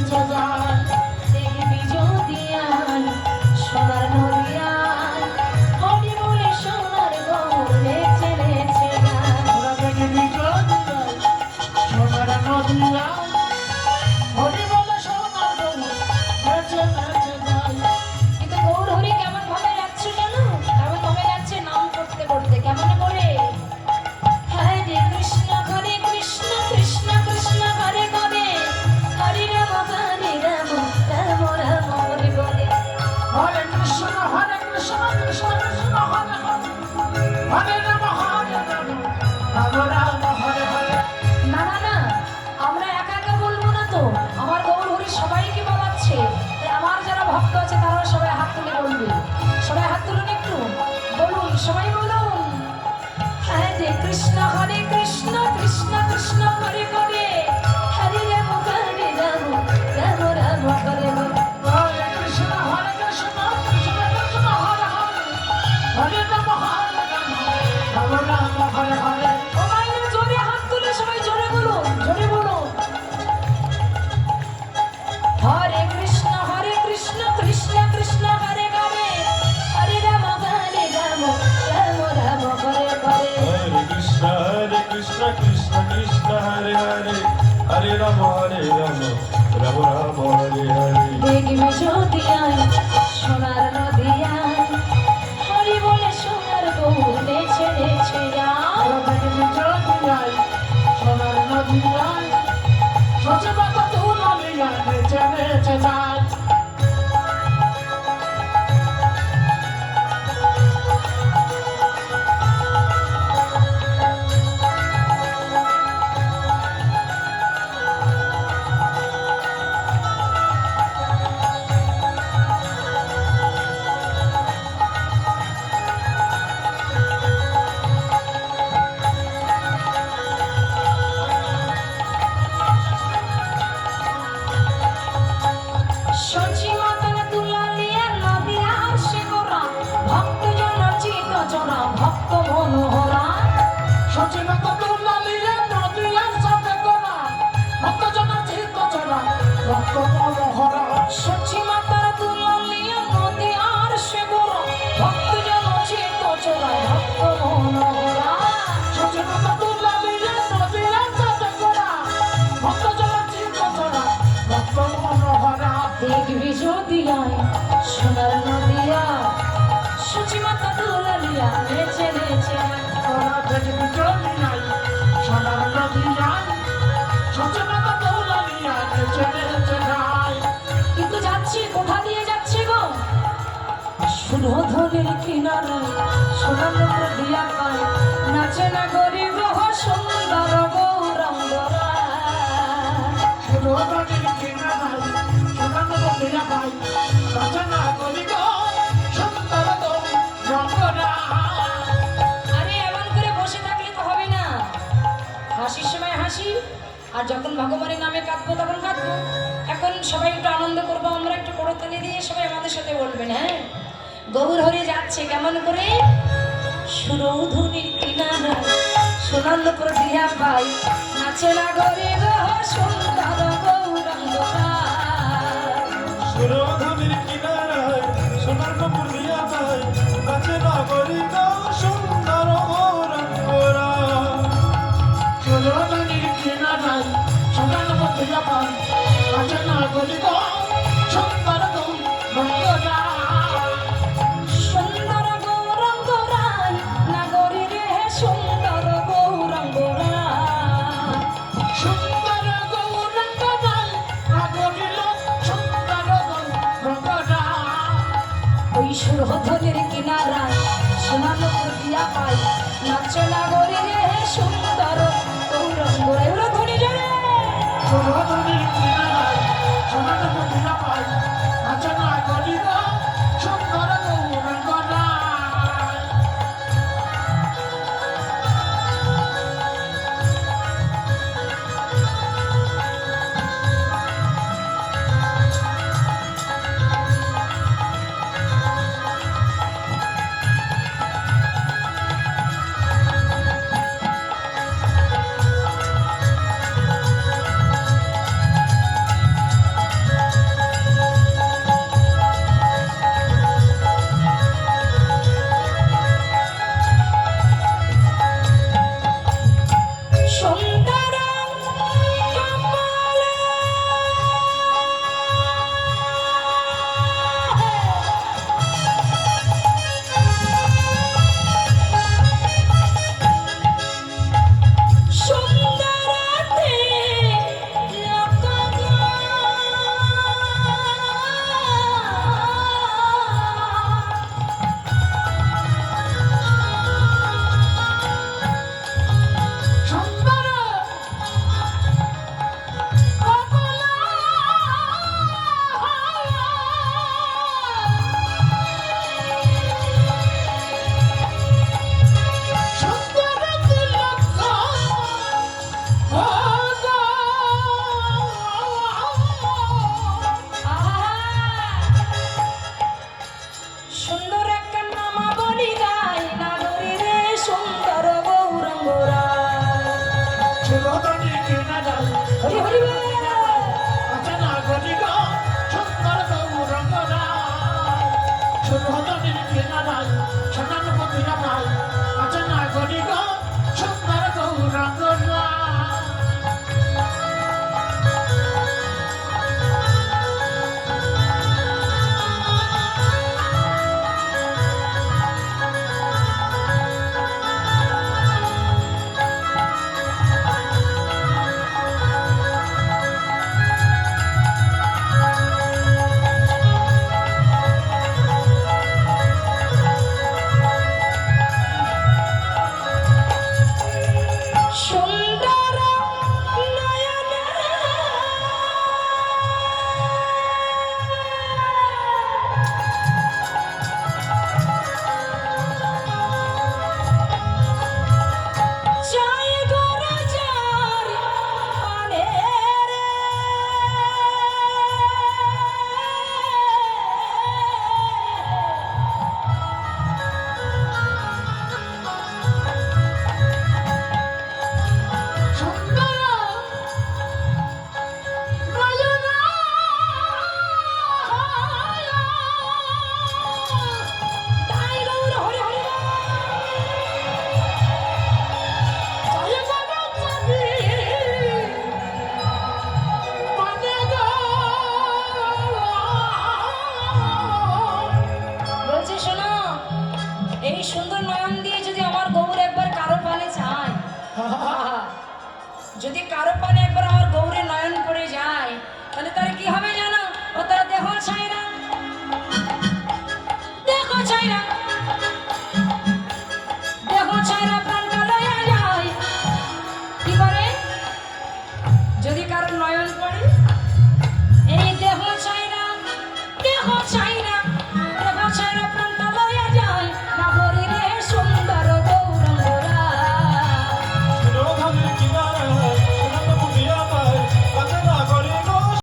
নেচে যায় দেখবি যদি আয় সোনার নদিয়ায় হরি বলে সোনার গৌর নেচে নেচে যায় ওরা দেখবি যদি আয় সোনার নদিয়ায় হরি বলে সোনার গৌর নেচে নেচে যায়। কিন্তু গৌর হরি কেমন ভাবে যাচ্ছে জানো? কেমন ভাবে যাচ্ছে নাম করতে করতে, কেমন করে হরে কৃষ্ণ কৃষ্ণ কৃষ্ণ হরে হরে হরে রাম রাম রাম রাম হরে বলে হরে কৃষ্ণ কৃষ্ণ কৃষ্ণ হরে হরে হরে রাম রাম রাম হরে হরে। না না না, আমরা একা একা বলবো না তো, আমার গৌর হরি সবাইকে বলাচ্ছে। তাই আমার যারা ভক্ত আছে তারা সবাই হাত তুলে বলবে। সবাই হাত তুলুন, একটু বলুন, সবাই বলুন হরে কৃষ্ণ কৃষ্ণ কৃষ্ণ হরে হরে হরে রাম রাম রাম হরে হরে। হরে কৃষ্ণ কৃষ্ণ কৃষ্ণ হরে হরে হরে রাম রাম হরে হরে। ও মাইনে জোরে হাত তুলে সবাই জোরে বলুন, জোরে বলুন হরে Krishna Krishna Krishna Hare Hare Hare Ram Ram Ram Hare Hare. Hare Krishna Krishna Krishna Hare Hare Hare Rama Rama Rama Hare Hare। দেখবি যদি আয় সোনার নদিয়ায় হরি বলে সোনার গৌর নেচে নেচে যায় ওরা দেখবি যদি আয় সোনার নদিয়ায় সচে বাবা তুলিয়া নেচে নেচে যায়। সচি মাতার তুলালিয়া নদিয়ার সে গোরা ভক্ত জন চিত চরা ভক্ত মনোহরা সচে বাবা তুলিয়া নদিয়ার সাথে গোরা ভক্ত জন চিত্ত চলা ভক্ত মনোহরা। সচি মাতার তুলালিয়া নদিয়ার সে গোরা ভক্ত জন চিত চরা ভক্ত মনোহরা সচে বাবা তুলিয়া নদিয়ার সাথে গোরা ভক্ত জন চিত্ত চলা ভক্ত মনোহরা। দেখবি যদি আয় সোনার নদিয়া সচি মাতা তুলালিয়া নেচে নেচে ওরা দেখবি যদি আয় সোনার নদিয়ায় সচে বাবা তুলিয়া নেচে নেচে যায়। কিন্তু যাচ্ছি কোথা দিয়ে যাচ্ছে গো? সুরধনের কিনারায় সোনার দিয়া পায় নাচে না গরিব সুন্দর গৌরঙ্গরা সুরধনের কিনারায় সোনার নদিয়া পায় নাচে না গরিব সুন্দর গৌরঙ্গরা। আরে এমন করে বসে থাকলে তো হবে না, হাসির সময় হাসি আর যখন ভগবানের নামে কাঁদবো তখন কাঁদবো। এখন সবাই একটু আনন্দ করবো, আমরা একটু করতালি দিয়ে সবাই আমাদের সাথে বলবেন। হ্যাঁ, গৌর হরে যাচ্ছে কেমন করে? সুরধুনির কিনারা সোনার উপর দিয়া পাই নাচে না গরিব সুন্দর গৌরঙ্গরা সুরধুনির কিনারায় সোনার কপুর দিয়া পায় নাচে নাগরিক সুন্দর গৌরাঙ্গরা। সুরধনের কিনারায় সোনার নদিয়া পায় নাচে না গরিব সুন্দর গৌরঙ্গরা। সুন্দর গৌরঙ্গরায় নাগরী রে সুন্দর গৌরঙ্গরা সুন্দর গৌরঙ্গরায় নাগরিল সুন্দর গৌরঙ্গরা। ওই সুরধনের কিনারায় সোনার উপর দিয়া পাই নাচে না গরি রে সুন্দর গৌরঙ্গরা। এগুলো ধনী জনে সুরধনের কিনারায় সোনার নদিয়া পায় নাচে না গরিব সুন্দর গৌরঙ্গরা। হরি হরি বল।